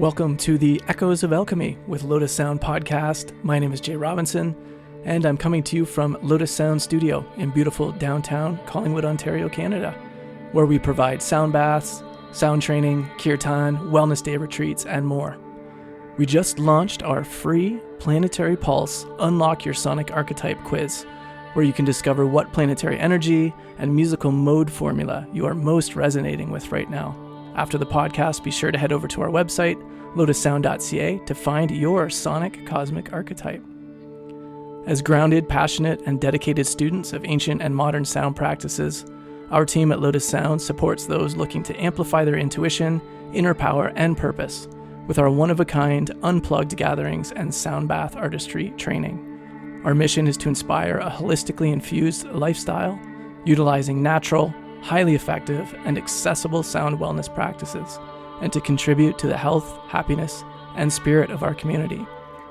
Welcome to the Echoes of Alchemy with Lotus Sound podcast. My name is Jay Robinson, and I'm coming to you from Lotus Sound Studio in beautiful downtown Collingwood, Ontario, Canada, where we provide sound baths, sound training, kirtan, wellness day retreats, and more. We just launched our free Planetary Pulse Unlock Your Sonic Archetype quiz, where you can discover what planetary energy and musical mode formula you are most resonating with right now. After the podcast, be sure to head over to our website, lotussound.ca, to find your sonic cosmic archetype. As grounded, passionate, and dedicated students of ancient and modern sound practices, our team at Lotus Sound supports those looking to amplify their intuition, inner power, and purpose with our one-of-a-kind, unplugged gatherings and sound bath artistry training. Our mission is to inspire a holistically infused lifestyle, utilizing natural, highly effective, and accessible sound wellness practices, and to contribute to the health, happiness, and spirit of our community.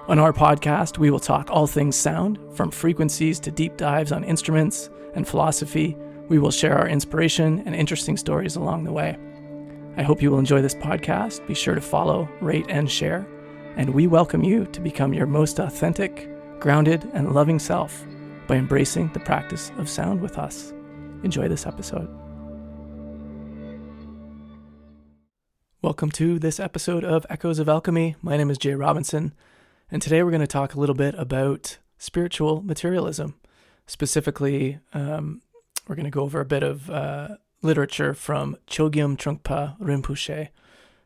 On our podcast, we will talk all things sound, from frequencies to deep dives on instruments and philosophy. We will share our inspiration and interesting stories along the way. I hope you will enjoy this podcast. Be sure to follow, rate, and share. And we welcome you to become your most authentic, grounded, and loving self by embracing the practice of sound with us. Enjoy this episode. Welcome to this episode of Echoes of Alchemy. My name is Jay Robinson, and today we're going to talk a little bit about spiritual materialism. Specifically, we're going to go over a bit of literature from Chögyam Trungpa Rinpoche,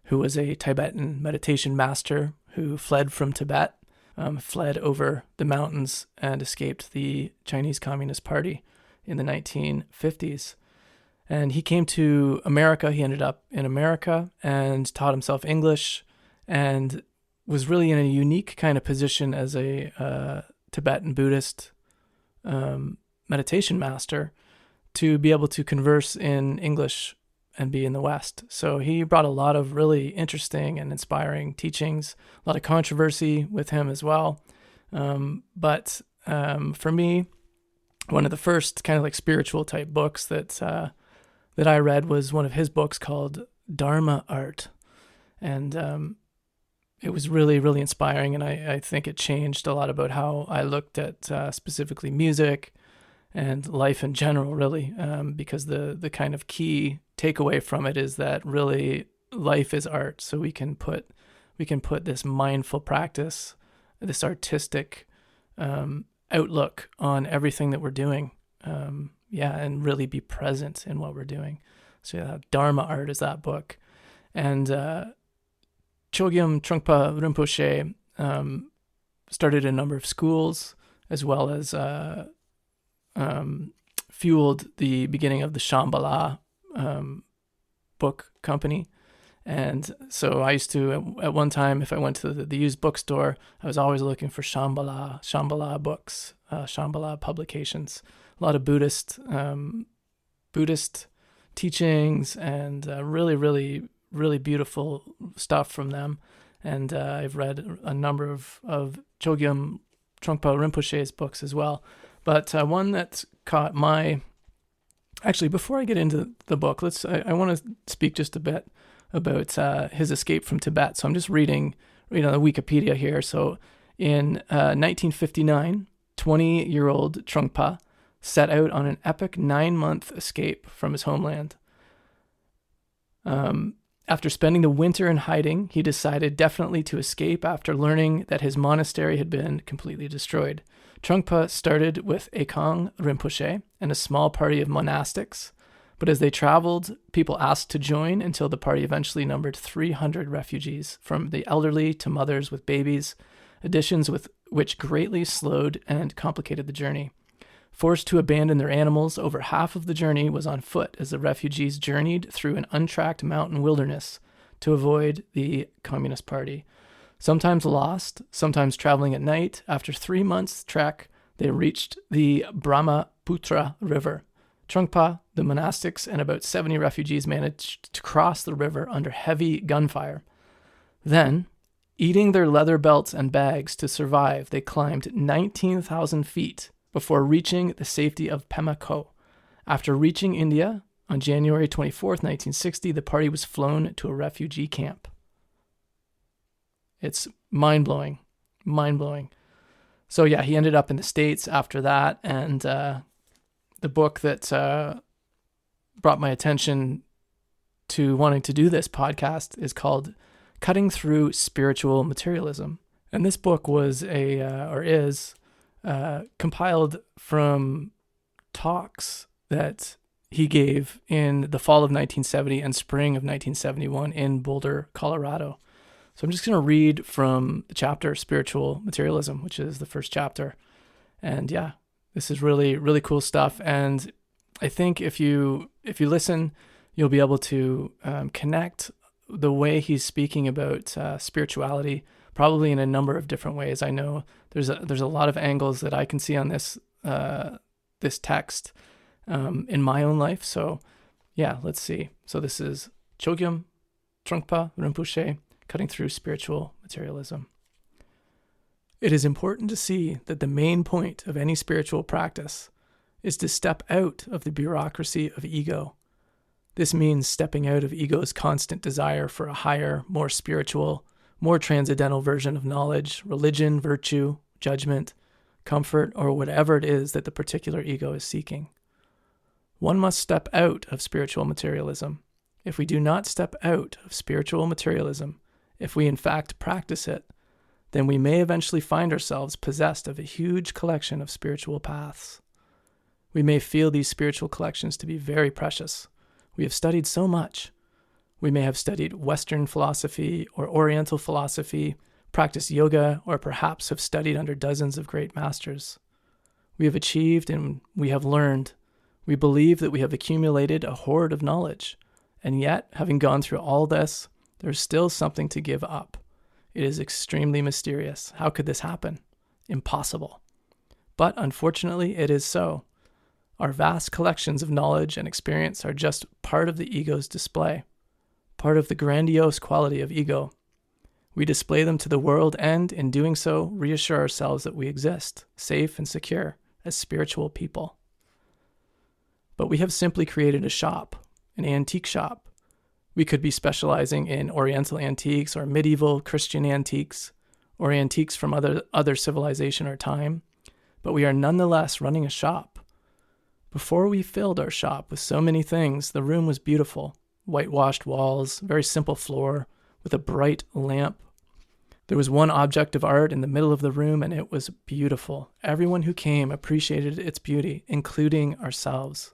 who was a Tibetan meditation master who fled from Tibet, fled over the mountains, and escaped the Chinese Communist Party in the 1950s. And he came to America. He ended up in America and taught himself English and was really in a unique kind of position as a Tibetan Buddhist meditation master to be able to converse in English and be in the West. So he brought a lot of really interesting and inspiring teachings, a lot of controversy with him as well. But for me, one of the first kind of like spiritual type books that I read was one of his books called Dharma Art. And it was really, really inspiring. And I think it changed a lot about how I looked at specifically music and life in general, really, because the kind of key takeaway from it is that really life is art. So we can put this mindful practice, this artistic outlook on everything that we're doing, and really be present in what we're doing. So Dharma Art is that book. And Chögyam Trungpa Rinpoche started a number of schools, as well as fueled the beginning of the Shambhala book company. And so I used to, at one time, if I went to the used bookstore, I was always looking for Shambhala books, Shambhala publications, a lot of Buddhist teachings, and really, really, really beautiful stuff from them. And I've read a number of Chögyam Trungpa Rinpoche's books as well. But one that caught my... Actually, before I get into the book, I want to speak just a bit about his escape from Tibet. So I'm just reading the Wikipedia here. So in 1959, 20-year-old Trungpa set out on an epic 9-month escape from his homeland. After spending the winter in hiding, he decided definitely to escape after learning that his monastery had been completely destroyed. Trungpa started with Ekang Rinpoche and a small party of monastics, but as they traveled, people asked to join until the party eventually numbered 300 refugees, from the elderly to mothers with babies, additions which greatly slowed and complicated the journey. Forced to abandon their animals, over half of the journey was on foot as the refugees journeyed through an untracked mountain wilderness to avoid the Communist Party. Sometimes lost, sometimes traveling at night, after 3 months' trek, they reached the Brahmaputra River. Trungpa, the monastics, and about 70 refugees managed to cross the river under heavy gunfire. Then, eating their leather belts and bags to survive, they climbed 19,000 feet before reaching the safety of Pema Ko. After reaching India on January 24th, 1960, the party was flown to a refugee camp. It's mind-blowing. So yeah, he ended up in the States after that, and the book that brought my attention to wanting to do this podcast is called Through Spiritual Materialism. And this book was is compiled from talks that he gave in the fall of 1970 and spring of 1971 in Boulder, Colorado. So I'm just going to read from the chapter Spiritual Materialism, which is the first chapter. And yeah, this is really, really cool stuff. And I think if you listen, you'll be able to connect the way he's speaking about spirituality, probably in a number of different ways. I know there's a lot of angles that I can see on this text in my own life. So yeah, let's see. So this is Chögyam Trungpa Rinpoche, Cutting Through Spiritual Materialism. It is important to see that the main point of any spiritual practice is to step out of the bureaucracy of ego. This means stepping out of ego's constant desire for a higher, more spiritual, more transcendental version of knowledge, religion, virtue, judgment, comfort, or whatever it is that the particular ego is seeking. One must step out of spiritual materialism. If we do not step out of spiritual materialism, if we in fact practice it, then we may eventually find ourselves possessed of a huge collection of spiritual paths. We may feel these spiritual collections to be very precious. We have studied so much. We may have studied Western philosophy or Oriental philosophy, practiced yoga, or perhaps have studied under dozens of great masters. We have achieved and we have learned. We believe that we have accumulated a hoard of knowledge. And yet, having gone through all this, there's still something to give up. It is extremely mysterious. How could this happen? Impossible. But unfortunately, it is so. Our vast collections of knowledge and experience are just part of the ego's display, part of the grandiose quality of ego. We display them to the world and, in doing so, reassure ourselves that we exist, safe and secure, as spiritual people. But we have simply created a shop, an antique shop. We could be specializing in Oriental antiques or medieval Christian antiques, or antiques from other civilization or time, but we are nonetheless running a shop. Before we filled our shop with so many things, the room was beautiful. Whitewashed walls, very simple floor, with a bright lamp. There was one object of art in the middle of the room, and it was beautiful. Everyone who came appreciated its beauty, including ourselves.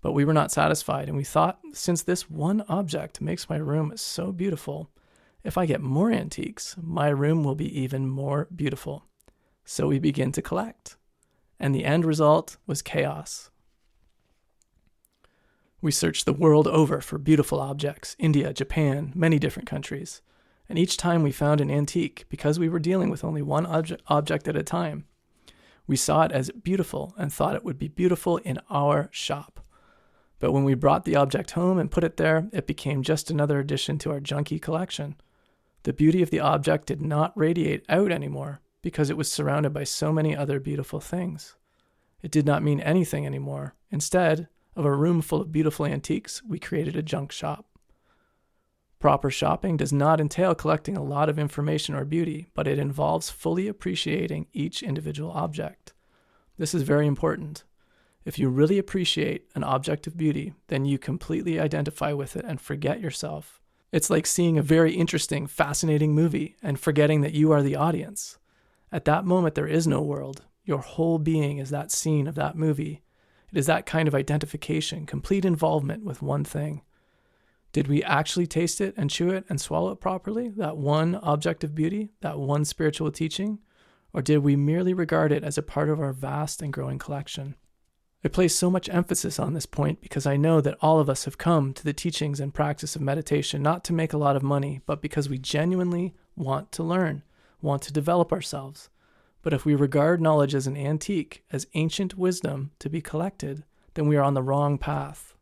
But we were not satisfied, and we thought, since this one object makes my room so beautiful, if I get more antiques, my room will be even more beautiful. So we began to collect, and the end result was chaos. We searched the world over for beautiful objects, India, Japan, many different countries, and each time we found an antique because we were dealing with only one object at a time. We saw it as beautiful and thought it would be beautiful in our shop. But when we brought the object home and put it there, it became just another addition to our junky collection. The beauty of the object did not radiate out anymore because it was surrounded by so many other beautiful things. It did not mean anything anymore. Instead of a room full of beautiful antiques, we created a junk shop. Proper shopping does not entail collecting a lot of information or beauty, but it involves fully appreciating each individual object. This is very important. If you really appreciate an object of beauty, then you completely identify with it and forget yourself. It's like seeing a very interesting, fascinating movie and forgetting that you are the audience. At that moment, there is no world. Your whole being is that scene of that movie. It is that kind of identification, complete involvement with one thing. Did we actually taste it and chew it and swallow it properly, that one object of beauty, that one spiritual teaching? Or did we merely regard it as a part of our vast and growing collection? I place so much emphasis on this point because I know that all of us have come to the teachings and practice of meditation not to make a lot of money, but because we genuinely want to learn, want to develop ourselves. But if we regard knowledge as an antique, as ancient wisdom to be collected, then we are on the wrong path.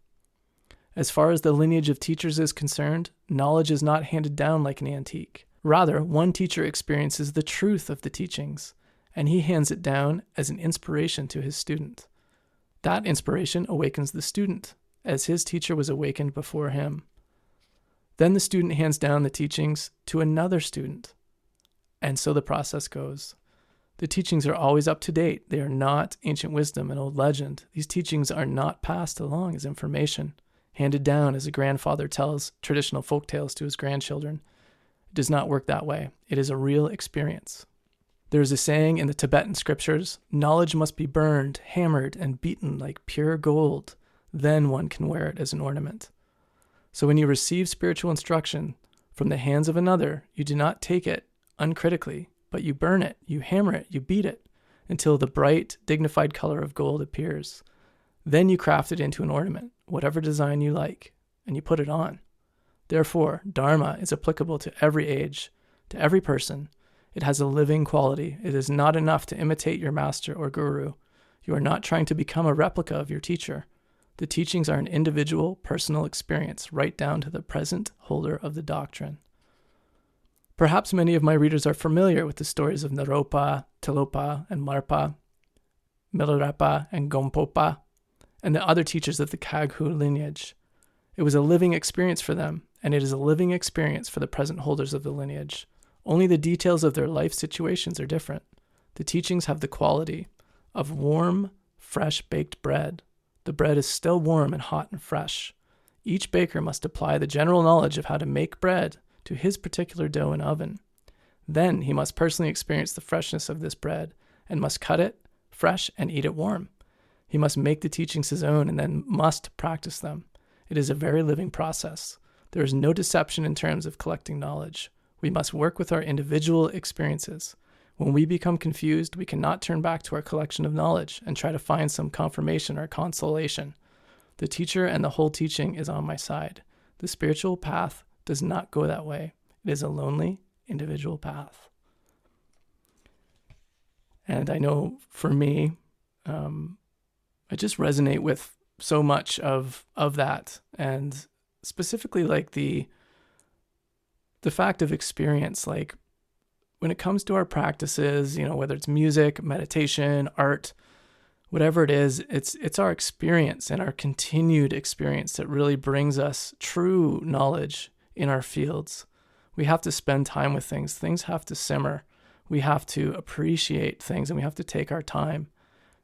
As far as the lineage of teachers is concerned, knowledge is not handed down like an antique. Rather, one teacher experiences the truth of the teachings, and he hands it down as an inspiration to his student. That inspiration awakens the student, as his teacher was awakened before him. Then the student hands down the teachings to another student. And so the process goes. The teachings are always up to date. They are not ancient wisdom and old legend. These teachings are not passed along as information, handed down as a grandfather tells traditional folk tales to his grandchildren. It does not work that way. It is a real experience. There is a saying in the Tibetan scriptures, knowledge must be burned, hammered, and beaten like pure gold. Then one can wear it as an ornament. So when you receive spiritual instruction from the hands of another, you do not take it uncritically, but you burn it, you hammer it, you beat it, until the bright, dignified color of gold appears. Then you craft it into an ornament, whatever design you like, and you put it on. Therefore, Dharma is applicable to every age, to every person. It has a living quality. It is not enough to imitate your master or guru. You are not trying to become a replica of your teacher. The teachings are an individual, personal experience, right down to the present holder of the doctrine. Perhaps many of my readers are familiar with the stories of Naropa, Tilopa, and Marpa, Milarepa, and Gompopa, and the other teachers of the Kaghu lineage. It was a living experience for them, and it is a living experience for the present holders of the lineage. Only the details of their life situations are different. The teachings have the quality of warm, fresh baked bread. The bread is still warm and hot and fresh. Each baker must apply the general knowledge of how to make bread to his particular dough and oven. Then he must personally experience the freshness of this bread and must cut it fresh and eat it warm. He must make the teachings his own and then must practice them. It is a very living process. There is no deception in terms of collecting knowledge. We must work with our individual experiences. When we become confused, we cannot turn back to our collection of knowledge and try to find some confirmation or consolation. The teacher and the whole teaching is on my side. The spiritual path does not go that way. It is a lonely, individual path. And I know for me, I just resonate with so much of that, and specifically like the fact of experience. Like when it comes to our practices, whether it's music, meditation, art, whatever it is, it's our experience and our continued experience that really brings us true knowledge in our fields. We have to spend time with things. Things have to simmer. We have to appreciate things, and we have to take our time.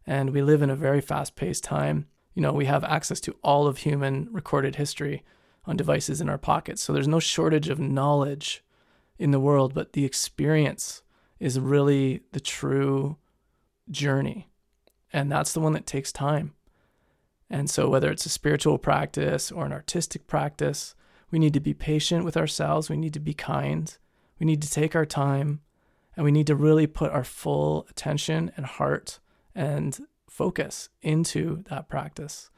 And we live in a very fast-paced time. We have access to all of human recorded history on devices in our pockets. So there's no shortage of knowledge in the world, but the experience is really the true journey. And that's the one that takes time. And so whether it's a spiritual practice or an artistic practice, we need to be patient with ourselves. We need to be kind. We need to take our time, and we need to really put our full attention and heart and focus into that practice.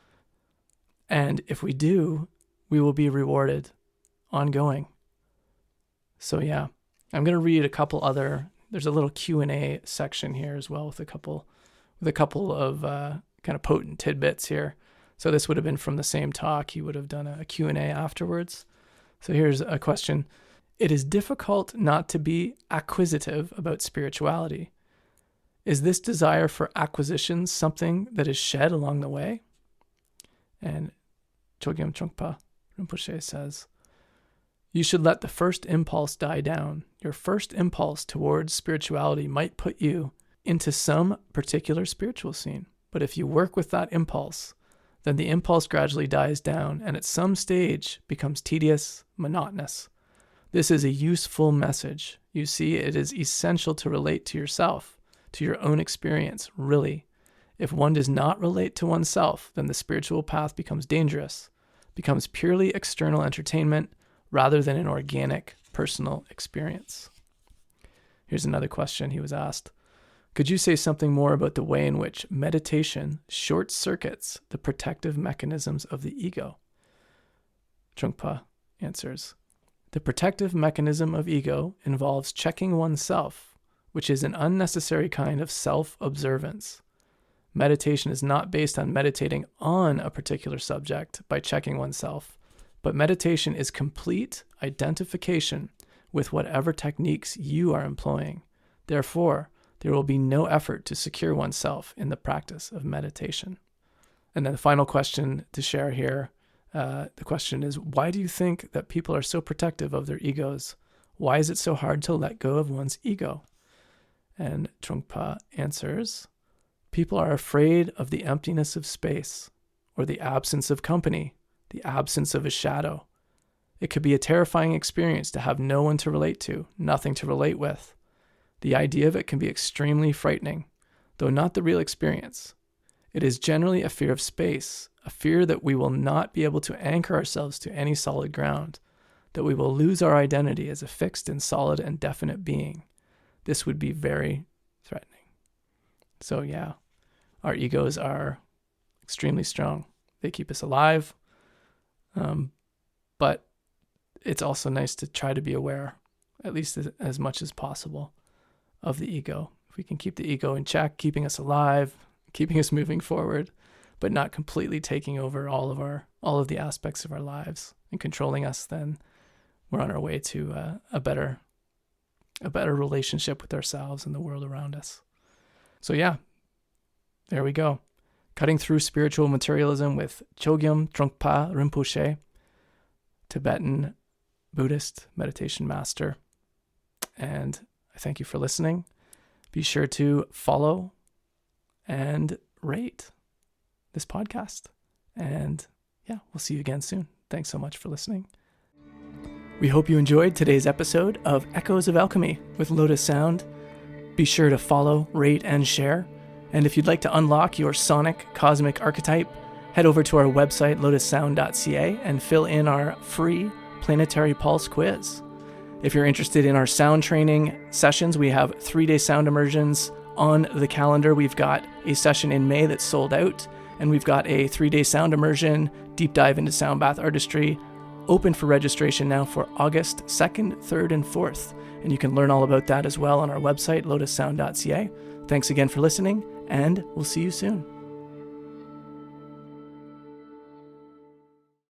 And if we do, we will be rewarded ongoing. So yeah, I'm going to read a couple other, there's a little Q&A section here as well with a couple of kind of potent tidbits here. So this would have been from the same talk. He would have done a Q&A afterwards. So here's a question. It is difficult not to be acquisitive about spirituality. Is this desire for acquisition something that is shed along the way? And Chögyam Trungpa Rinpoche says, you should let the first impulse die down. Your first impulse towards spirituality might put you into some particular spiritual scene. But if you work with that impulse, then the impulse gradually dies down and at some stage becomes tedious, monotonous. This is a useful message. You see, it is essential to relate to yourself, to your own experience, really. If one does not relate to oneself, then the spiritual path becomes dangerous, becomes purely external entertainment rather than an organic, personal experience. Here's another question he was asked. Could you say something more about the way in which meditation short-circuits the protective mechanisms of the ego? Trungpa answers, the protective mechanism of ego involves checking oneself, which is an unnecessary kind of self-observance. Meditation is not based on meditating on a particular subject by checking oneself, but meditation is complete identification with whatever techniques you are employing. Therefore, there will be no effort to secure oneself in the practice of meditation. And then the final question to share here, the question is, why do you think that people are so protective of their egos? Why is it so hard to let go of one's ego? And Trungpa answers, people are afraid of the emptiness of space, or the absence of company, the absence of a shadow. It could be a terrifying experience to have no one to relate to, nothing to relate with. The idea of it can be extremely frightening, though not the real experience. It is generally a fear of space, a fear that we will not be able to anchor ourselves to any solid ground, that we will lose our identity as a fixed and solid and definite being. This would be very threatening. So yeah, our egos are extremely strong. They keep us alive, but it's also nice to try to be aware, at least as much as possible, of the ego. If we can keep the ego in check, keeping us alive, keeping us moving forward, but not completely taking over all of the aspects of our lives and controlling us, then we're on our way to a better relationship with ourselves and the world around us. So yeah, there we go. Cutting Through Spiritual Materialism with Chögyam Trungpa Rinpoche, Tibetan Buddhist meditation master. And I thank you for listening. Be sure to follow and rate this podcast. And yeah, we'll see you again soon. Thanks so much for listening. We hope you enjoyed today's episode of Echoes of Alchemy with Lotus Sound. Be sure to follow, rate, and share. And if you'd like to unlock your sonic cosmic archetype, head over to our website, lotussound.ca, and fill in our free Planetary Pulse quiz. If you're interested in our sound training sessions, we have 3-day sound immersions on the calendar. We've got a session in May that's sold out, and we've got a 3-day sound immersion, deep dive into sound bath artistry, open for registration now for August 2nd, 3rd, and 4th. And you can learn all about that as well on our website, lotussound.ca. Thanks again for listening, and we'll see you soon.